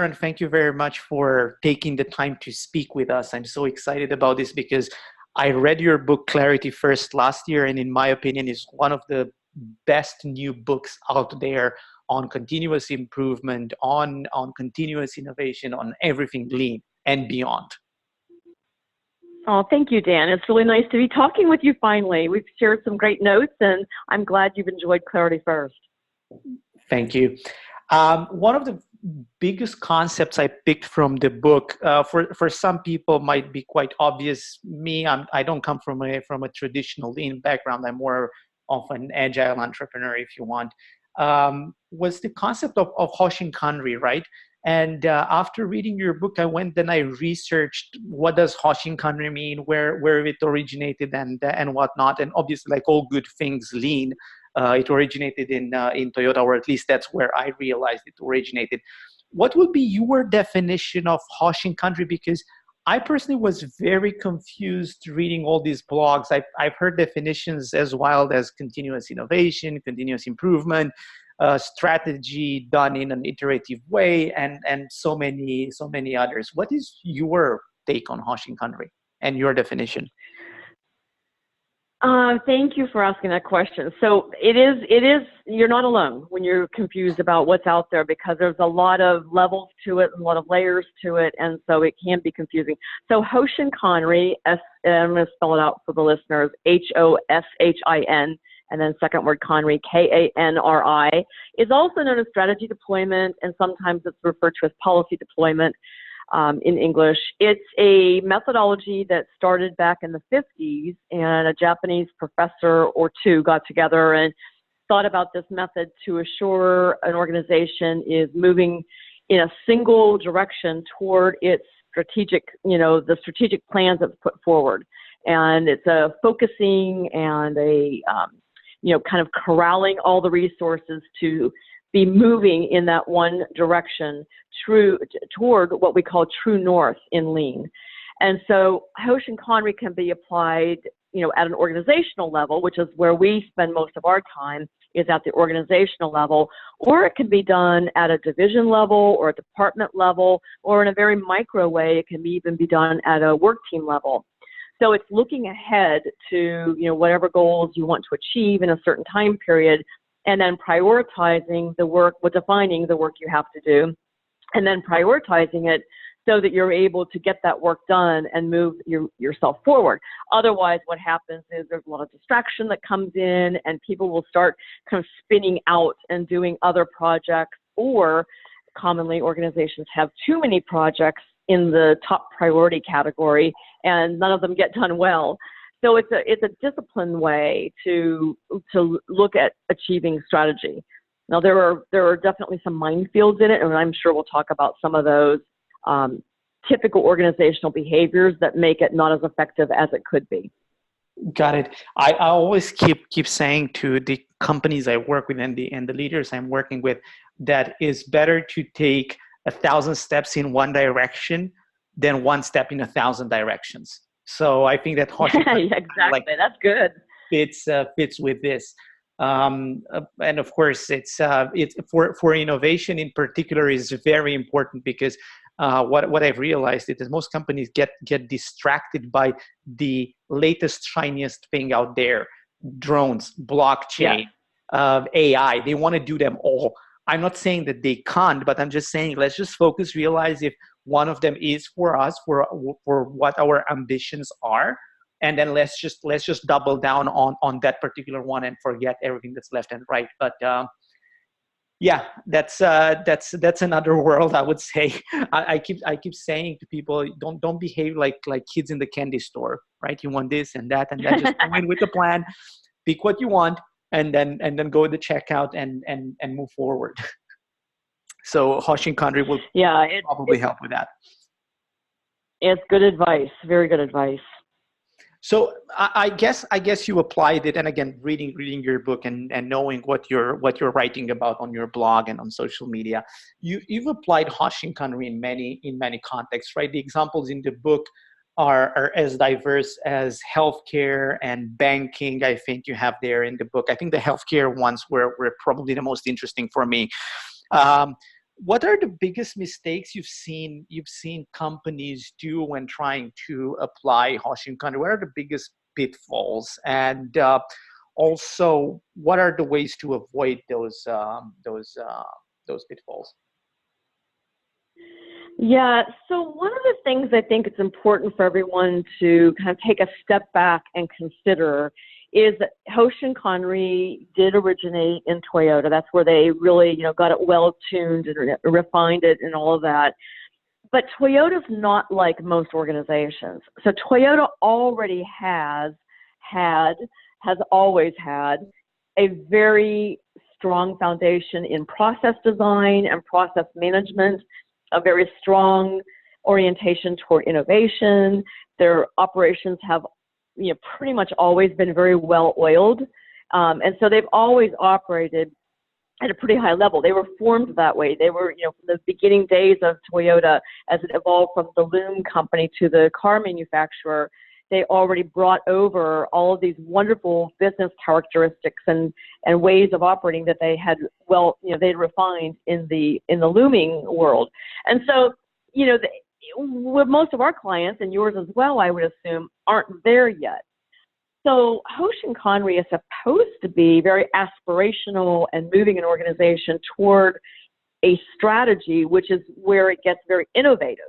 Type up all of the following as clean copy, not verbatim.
And thank you very much for taking the time to speak with us. I'm so excited about this because I read your book Clarity First last year, and in my opinion, is one of the best new books out there on continuous improvement, on continuous innovation, on everything lean and beyond. Oh, thank you, Dan. It's really nice to be talking with you finally. We've shared some great notes, and I'm glad you've enjoyed Clarity First. Thank you. One of the biggest concepts I picked from the book, for some people might be quite obvious. I don't come from a traditional lean background. I'm more of an agile entrepreneur, if you want. Was the concept of Hoshin Kanri, right? And after reading your book, I went and I researched what does Hoshin Kanri mean, where it originated, and whatnot. And obviously, like all good things, lean. It originated in Toyota, or at least that's where I realized it originated. What would be your definition of Hoshin Kanri? Because I personally was very confused reading all these blogs. I've heard definitions as wild as continuous innovation, continuous improvement, strategy done in an iterative way, and so many others. What is your take on Hoshin Kanri and your definition? Thank you for asking that question. So it is, you're not alone when you're confused about what's out there, because there's a lot of levels to it and a lot of layers to it, and so it can be confusing. So Hoshin Kanri, I'm going to spell it out for the listeners, Hoshin, and then second word Kanri, Kanri, is also known as strategy deployment, and sometimes it's referred to as policy deployment. In English. It's a methodology that started back in the 50s, and a Japanese professor or two got together and thought about this method to assure an organization is moving in a single direction toward its strategic, the strategic plans that's put forward. And it's a focusing and a, kind of corralling all the resources to be moving in that one direction toward what we call true north in lean. And so Hoshin Kanri can be applied, at an organizational level, which is where we spend most of our time, is at the organizational level, or it can be done at a division level or a department level, or in a very micro way, it can even be done at a work team level. So it's looking ahead to, whatever goals you want to achieve in a certain time period, and then prioritizing the work, defining the work you have to do, and then prioritizing it so that you're able to get that work done and move yourself forward. Otherwise, what happens is there's a lot of distraction that comes in, and people will start kind of spinning out and doing other projects, or commonly organizations have too many projects in the top priority category, and none of them get done well. So it's a disciplined way to look at achieving strategy. Now there are definitely some minefields in it, and I'm sure we'll talk about some of those typical organizational behaviors that make it not as effective as it could be. Got it. I always keep saying to the companies I work with and the leaders I'm working with that it's better to take 1,000 steps in one direction than one step in 1,000 directions. So I think that Hoshin exactly, that's good. Fits with this, and of course it's for innovation in particular is very important, because what I've realized is that most companies get distracted by the latest shiniest thing out there, drones, blockchain, AI. They want to do them all. I'm not saying that they can't, but I'm just saying let's just focus, realize if one of them is for us, for what our ambitions are, and then let's just double down on that particular one and forget everything that's left and right. But that's another world, I would say. I keep saying to people, don't behave like kids in the candy store, right? You want this and that, just go in with the plan, pick what you want, and then go to the checkout and move forward. So Hoshin Kanri will probably help with that. It's good advice, very good advice. So I guess you applied it, and again, reading your book and knowing what you're writing about on your blog and on social media, you've applied Hoshin Kanri in many contexts, right? The examples in the book are as diverse as healthcare and banking. I think you have there in the book. I think the healthcare ones were probably the most interesting for me. what are the biggest mistakes you've seen companies do when trying to apply Hoshin Kanri? What are the biggest pitfalls, and also what are the ways to avoid those pitfalls? Yeah, so one of the things I think it's important for everyone to kind of take a step back and consider is that Hoshin Kanri did originate in Toyota. That's where they really, got it well tuned and refined it and all of that. But Toyota's not like most organizations. So Toyota already has always had a very strong foundation in process design and process management, a very strong orientation toward innovation. Their operations have, pretty much always been very well oiled. And so they've always operated at a pretty high level. They were formed that way. They were, from the beginning days of Toyota, as it evolved from the loom company to the car manufacturer, they already brought over all of these wonderful business characteristics and ways of operating that they had, they'd refined in the looming world. And so, with most of our clients, and yours as well, I would assume, aren't there yet. So Hoshin Kanri is supposed to be very aspirational and moving an organization toward a strategy, which is where it gets very innovative.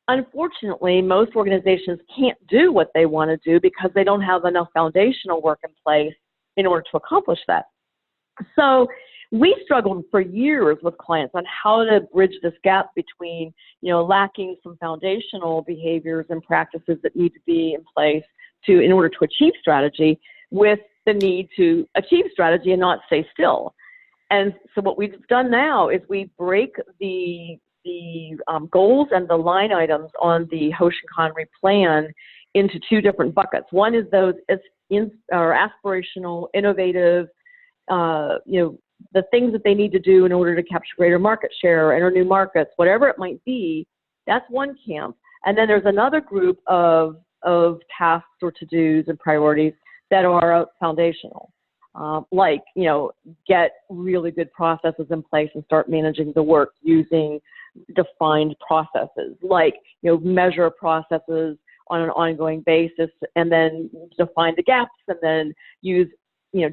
Unfortunately, most organizations can't do what they want to do because they don't have enough foundational work in place in order to accomplish that. So we struggled for years with clients on how to bridge this gap between, lacking some foundational behaviors and practices that need to be in place in order to achieve strategy, with the need to achieve strategy and not stay still. And so what we've done now is we break the goals and the line items on the Hoshin Kanri plan into two different buckets. One is those aspirational, innovative, the things that they need to do in order to capture greater market share, enter new markets, whatever it might be. That's one camp. And then there's another group of tasks or to-dos and priorities that are foundational. Get really good processes in place and start managing the work using defined processes, measure processes on an ongoing basis and then define the gaps and then use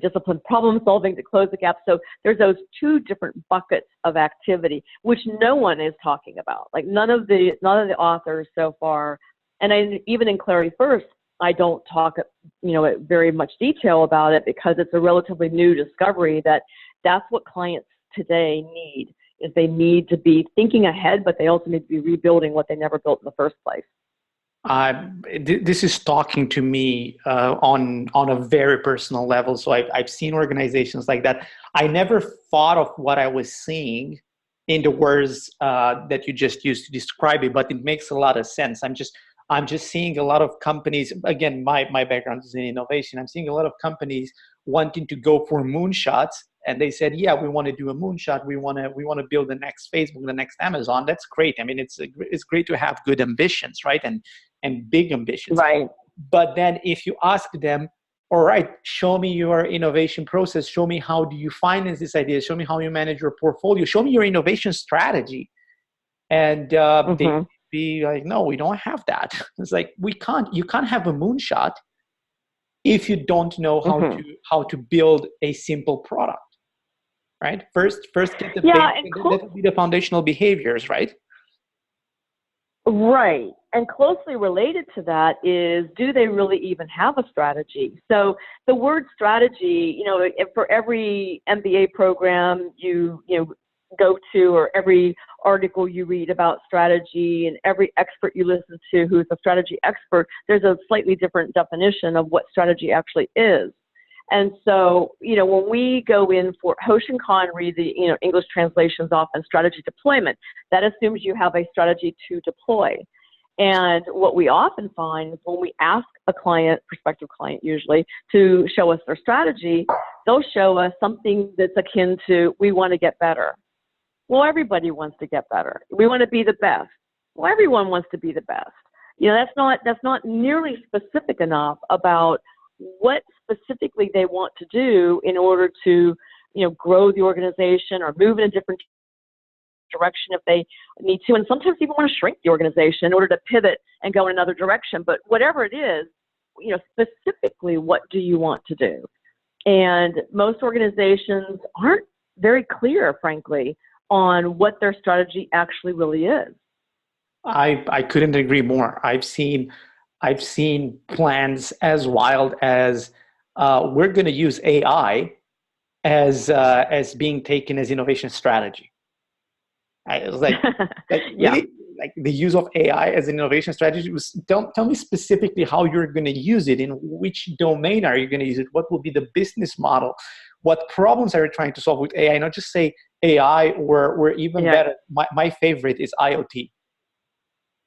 disciplined problem solving to close the gap. So there's those two different buckets of activity, which no one is talking about. Like none of the authors so far, and even in Clarity First, I don't talk, at very much detail about it because it's a relatively new discovery that's what clients today need, is they need to be thinking ahead, but they also need to be rebuilding what they never built in the first place. This is talking to me on a very personal level. So I've seen organizations like that. I never thought of what I was seeing in the words that you just used to describe it, but it makes a lot of sense. I'm just seeing a lot of companies. Again, my background is in innovation. I'm seeing a lot of companies wanting to go for moonshots, and they said, "Yeah, we want to do a moonshot. We want to build the next Facebook, the next Amazon." That's great. I mean, it's great to have good ambitions, right? And big ambitions. Right. But then if you ask them, all right, show me your innovation process. Show me how do you finance this idea. Show me how you manage your portfolio. Show me your innovation strategy. And they be like, no, we don't have that. It's like, you can't have a moonshot if you don't know how to build a simple product, right? First get the foundational behaviors, right? Right. And closely related to that is, do they really even have a strategy? So the word strategy, for every MBA program you go to, or every article you read about strategy, and every expert you listen to who's a strategy expert, there's a slightly different definition of what strategy actually is. And so, when we go in for Hoshin Kanri, the English translation is often strategy deployment. That assumes you have a strategy to deploy. And what we often find is when we ask a client, prospective client usually, to show us their strategy, they'll show us something that's akin to, we want to get better. Well, everybody wants to get better. We want to be the best. Well, everyone wants to be the best. That's not nearly specific enough about what specifically they want to do in order to, grow the organization or move in a different direction if they need to. And sometimes people want to shrink the organization in order to pivot and go in another direction. But whatever it is, specifically, what do you want to do? And most organizations aren't very clear, frankly, on what their strategy actually really is. I couldn't agree more. I've seen plans as wild as we're going to use AI as being taken as innovation strategy. I was like Yeah. really, like the use of AI as an innovation strategy was, tell me specifically how you're going to use it, in which domain are you going to use it, what will be the business model, what problems are you trying to solve with AI, not just say AI or even better. My favorite is IoT.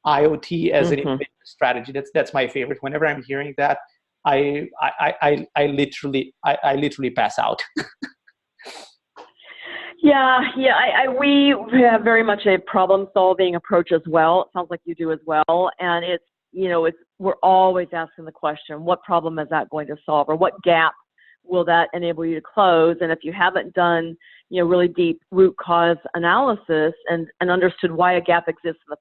IoT as an innovation strategy. That's my favorite. Whenever I'm hearing that, I literally pass out. We have very much a problem-solving approach as well. It sounds like you do as well, and we're always asking the question: what problem is that going to solve, or what gap will that enable you to close? And if you haven't done really deep root cause analysis and understood why a gap exists in the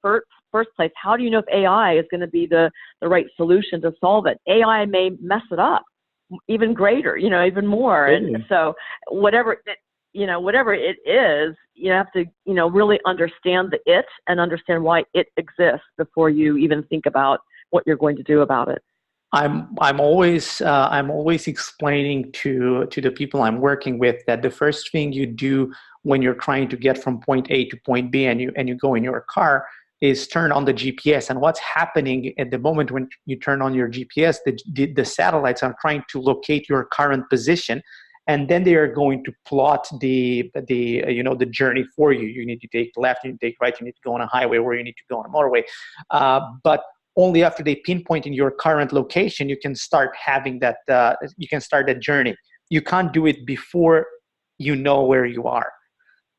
first place, how do you know if AI is going to be the right solution to solve it? AI may mess it up even greater, even more. Totally. And so whatever it is, you have to, really understand the it and understand why it exists before you even think about what you're going to do about it. I'm always explaining to the people I'm working with that the first thing you do when you're trying to get from point A to point B and you go in your car is turn on the GPS. And what's happening at the moment when you turn on your GPS, the satellites are trying to locate your current position, and then they are going to plot the journey for you. You need to take left, you need to take right, you need to go on a highway, or you need to go on a motorway. But only after they pinpoint in your current location, you can start having that. You can start that journey. You can't do it before you know where you are.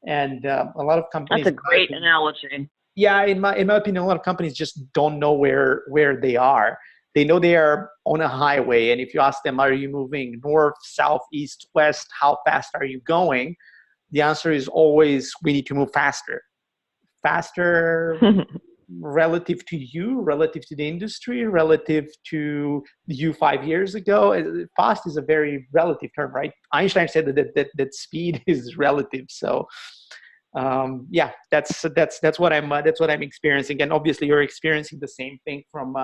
And a lot of companies. That's a great analogy. Yeah, in my opinion, a lot of companies just don't know where they are. They know they are on a highway, and if you ask them, are you moving north, south, east, west? How fast are you going? The answer is always, we need to move faster. Faster. Relative to you, relative to the industry, relative to you 5 years ago. Fast is a very relative term, right? Einstein said that speed is relative. So that's what I'm experiencing, and obviously you're experiencing the same thing from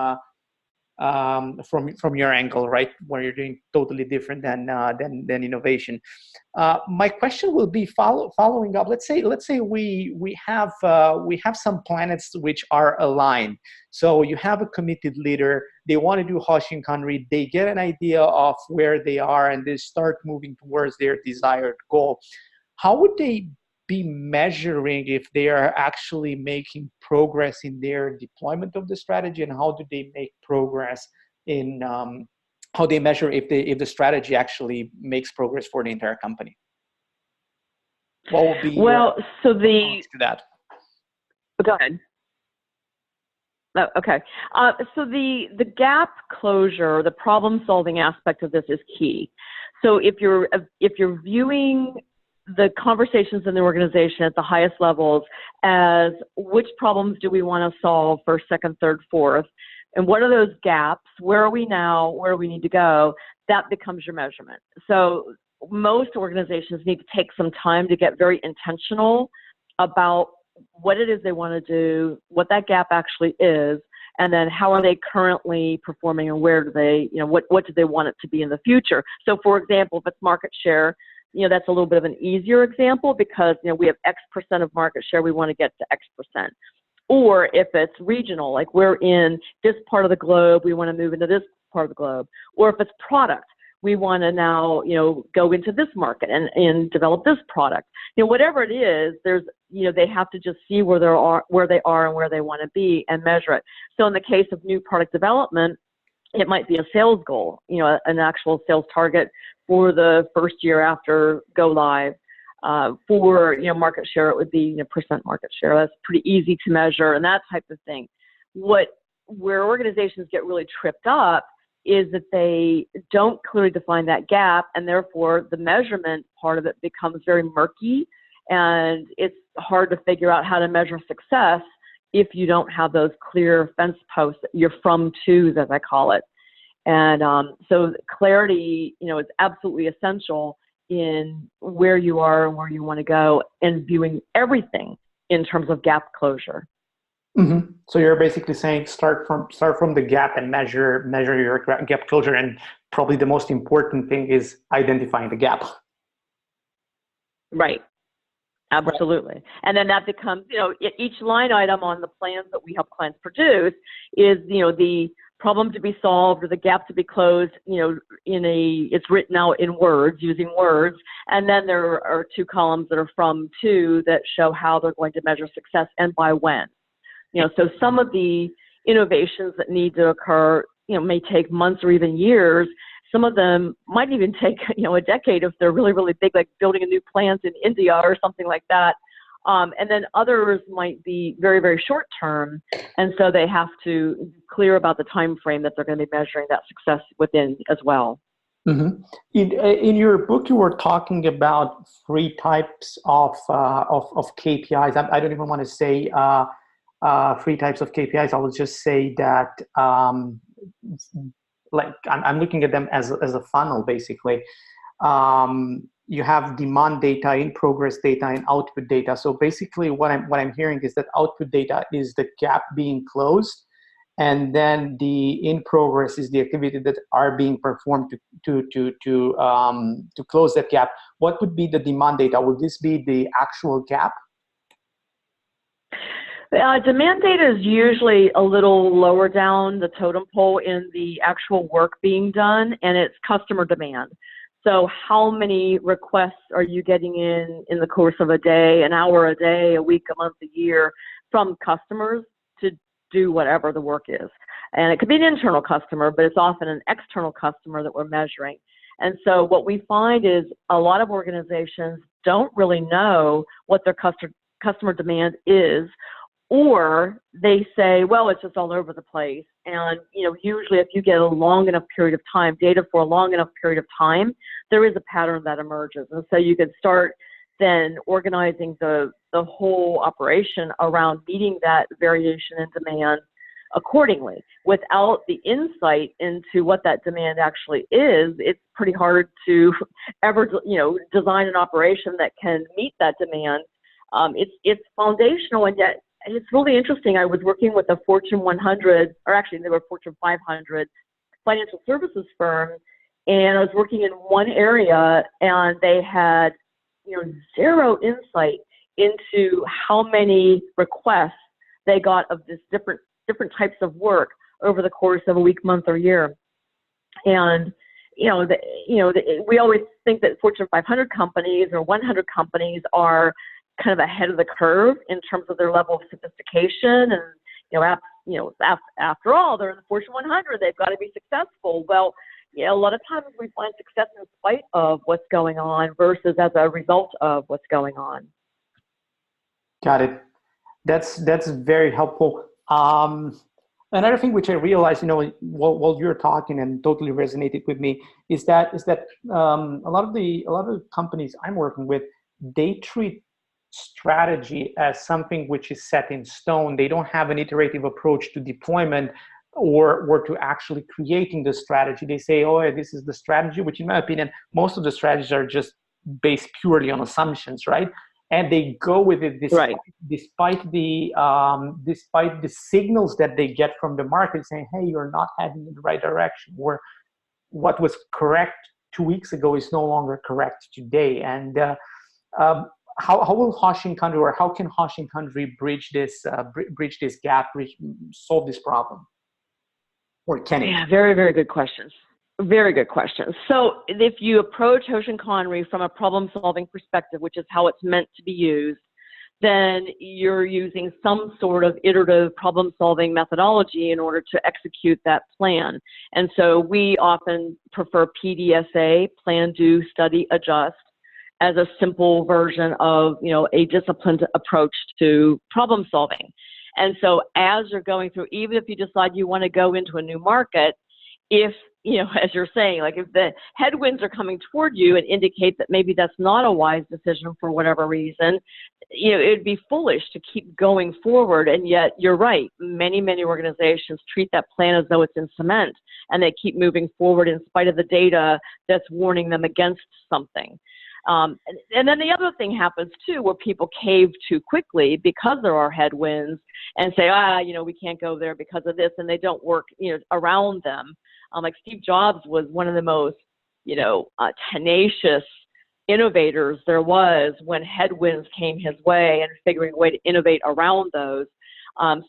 your angle, right? Where you're doing totally different than innovation. My question will be following up. Let's say we have some planets which are aligned. So you have a committed leader. They want to do Hoshin Kanri. They get an idea of where they are, and they start moving towards their desired goal. How would they be measuring if they are actually making progress in their deployment of the strategy, and how do they make progress in how they measure if the strategy actually makes progress for the entire company? What would be to that? Go ahead. Oh, okay. So the gap closure, the problem solving aspect of this is key. So if you're viewing the conversations in the organization at the highest levels as which problems do we want to solve first, second, third, fourth, and what are those gaps? Where are we now? Where do we need to go? That becomes your measurement. So most organizations need to take some time to get very intentional about what it is they want to do, what that gap actually is, and then how are they currently performing, and where do they, what do they want it to be in the future? So for example, if it's market share, that's a little bit of an easier example because, we have X percent of market share, we want to get to X percent. Or if it's regional, like we're in this part of the globe, we want to move into this part of the globe. Or if it's product, we want to now, go into this market and develop this product. Whatever it is, there's, they have to just see where they are and where they want to be and measure it. So in the case of new product development, it might be a sales goal, an actual sales target for the first year after go live. For market share, it would be percent market share. That's pretty easy to measure and that type of thing. Where organizations get really tripped up is that they don't clearly define that gap, and therefore the measurement part of it becomes very murky, and it's hard to figure out how to measure success if you don't have those clear fence posts, your from tos, as I call it. And so clarity, is absolutely essential in where you are and where you want to go, and viewing everything in terms of gap closure. Mm-hmm. So you're basically saying start from the gap and measure your gap closure, and probably the most important thing is identifying the gap. Right. Absolutely. And then that becomes, each line item on the plans that we help clients produce is, the problem to be solved or the gap to be closed, it's written out in words, using words. And then there are 2 columns that are from to that show how they're going to measure success and by when. So some of the innovations that need to occur, may take months or even years. Some of them might even take, a decade if they're really, really big, like building a new plant in India or something like that. And then others might be very, very short term. And so they have to be clear about the time frame that they're going to be measuring that success within as well. Mm-hmm. In your book, you were talking about 3 types of KPIs. I don't even want to say 3 types of KPIs. I will just say that like I'm looking at them as a funnel, basically. You have demand data, in progress data, and output data. So basically what I'm hearing is that output data is the gap being closed, and then the in progress is the activity that are being performed to close that gap. What would be the demand data? Would this be the actual gap? Demand data is usually a little lower down the totem pole in the actual work being done, and it's customer demand. So how many requests are you getting in the course of a day, an hour a day, a week, a month, a year from customers to do whatever the work is? And it could be an internal customer, but it's often an external customer that we're measuring. And so what we find is a lot of organizations don't really know what their customer demand is, or they say, well, it's just all over the place. And, usually if you get a long enough period of time, data for a long enough period of time, there is a pattern that emerges. And so you could start then organizing the whole operation around meeting that variation in demand accordingly. Without the insight into what that demand actually is, it's pretty hard to ever, design an operation that can meet that demand. It's foundational, and yet it's really interesting. I was working with a Fortune 100, or actually they were Fortune 500 financial services firm, and I was working in one area, and they had, zero insight into how many requests they got of this different types of work over the course of a week, month, or year. And we always think that Fortune 500 companies or 100 companies are kind of ahead of the curve in terms of their level of sophistication, and after all, they're in the Fortune 100, they've got to be successful. Well, a lot of times we find success in spite of what's going on versus as a result of what's going on. Got it. That's very helpful. Another thing which I realized, while you're talking and totally resonated with me, is that a lot of the companies I'm working with, they treat strategy as something which is set in stone. They don't have an iterative approach to deployment or to actually creating the strategy. They say, oh, this is the strategy, which in my opinion, most of the strategies are just based purely on assumptions, right? And they go with it despite the signals that they get from the market saying, hey, you're not heading in the right direction, or what was correct 2 weeks ago is no longer correct today. And how will Hoshin Kanri, or how can Hoshin Kanri bridge this gap, solve this problem? Or can it? Yeah, very, very good questions. Very good questions. So if you approach Hoshin Kanri from a problem-solving perspective, which is how it's meant to be used, then you're using some sort of iterative problem-solving methodology in order to execute that plan. And so we often prefer PDSA, plan, do, study, adjust, as a simple version of, a disciplined approach to problem solving. And so as you're going through, even if you decide you want to go into a new market, if, as you're saying, like if the headwinds are coming toward you and indicate that maybe that's not a wise decision for whatever reason, it'd be foolish to keep going forward. And yet you're right. Many, many organizations treat that plan as though it's in cement, and they keep moving forward in spite of the data that's warning them against something. And then the other thing happens too, where people cave too quickly because there are headwinds and say, we can't go there because of this, and they don't work, around them. Like Steve Jobs was one of the most, tenacious innovators there was when headwinds came his way, and figuring a way to innovate around those.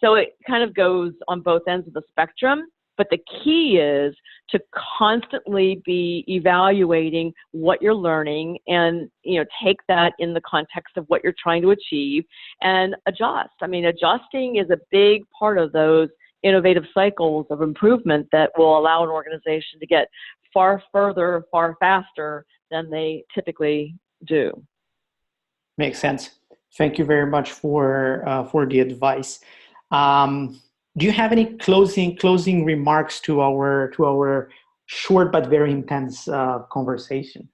So it kind of goes on both ends of the spectrum. But the key is to constantly be evaluating what you're learning and, take that in the context of what you're trying to achieve and adjust. I mean, adjusting is a big part of those innovative cycles of improvement that will allow an organization to get far further, far faster than they typically do. Makes sense. Thank you very much for the advice. Do you have any closing remarks to our short but very intense conversation?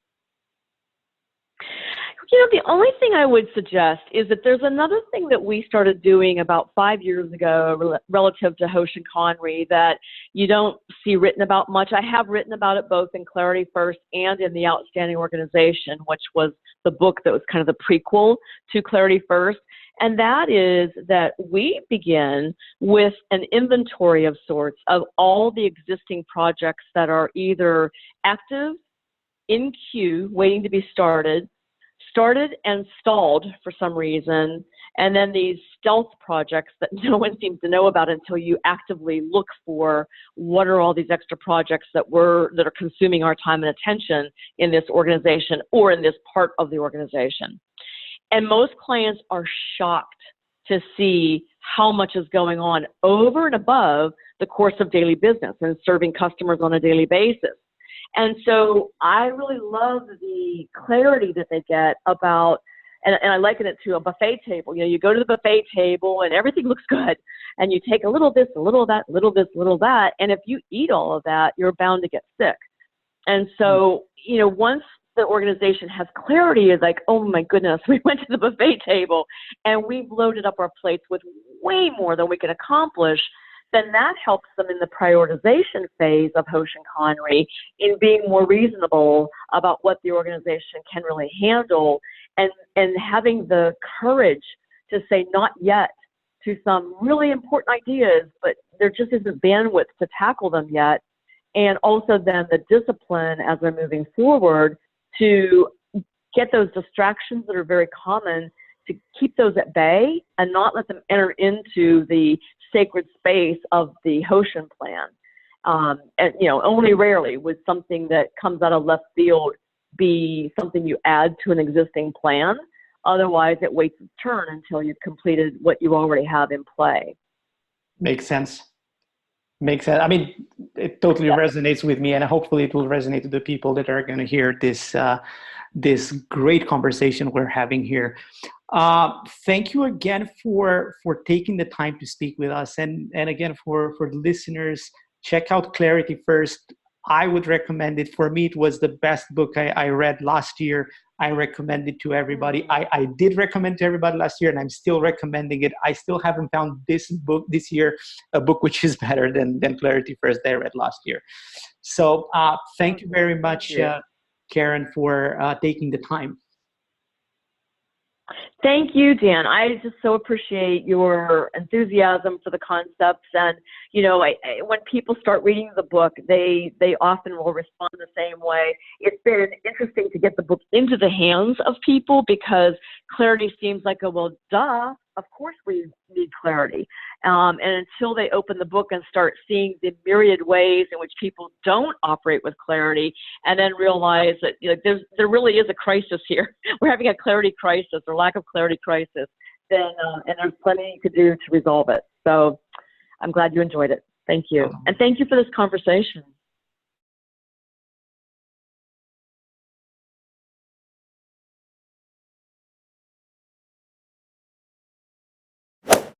The only thing I would suggest is that there's another thing that we started doing about 5 years ago relative to Hoshin Kanri that you don't see written about much. I have written about it both in Clarity First and in The Outstanding Organization, which was the book that was kind of the prequel to Clarity First. And that is that we begin with an inventory of sorts of all the existing projects that are either active, in queue, waiting to be started and stalled for some reason, and then these stealth projects that no one seems to know about until you actively look for what are all these extra projects that are consuming our time and attention in this organization or in this part of the organization. And most clients are shocked to see how much is going on over and above the course of daily business and serving customers on a daily basis. And so I really love the clarity that they get about, and I liken it to a buffet table. You go to the buffet table and everything looks good, and you take a little this, a little that, a little this, a little that, and if you eat all of that, you're bound to get sick. And so, once the organization has clarity, is like, oh my goodness, we went to the buffet table and we've loaded up our plates with way more than we can accomplish, then that helps them in the prioritization phase of Hoshin Kanri in being more reasonable about what the organization can really handle, and having the courage to say not yet to some really important ideas, but there just isn't bandwidth to tackle them yet. And also then the discipline as they're moving forward to get those distractions that are very common, to keep those at bay and not let them enter into the sacred space of the Hoshin plan. And only rarely would something that comes out of left field be something you add to an existing plan. Otherwise, it waits its turn until you've completed what you already have in play. Makes sense. I mean, it totally resonates with me, and hopefully it will resonate to the people that are going to hear this great conversation we're having here. Thank you again for taking the time to speak with us, and again for the listeners, check out Clarity First. I would recommend it. For me, it was the best book I read last year. I recommend it to everybody. I did recommend to everybody last year, and I'm still recommending it. I still haven't found this book this year, a book which is better than Clarity First that I read last year. So thank you very much, Karen, for taking the time. Thank you, Dan. I just so appreciate your enthusiasm for the concepts. And, when people start reading the book, they often will respond the same way. It's been interesting to get the book into the hands of people because clarity seems like duh, of course we need clarity. And until they open the book and start seeing the myriad ways in which people don't operate with clarity, and then realize that there really is a crisis here. We're having a clarity crisis or lack of clarity crisis. Then and there's plenty you could do to resolve it. So I'm glad you enjoyed it. Thank you. And thank you for this conversation.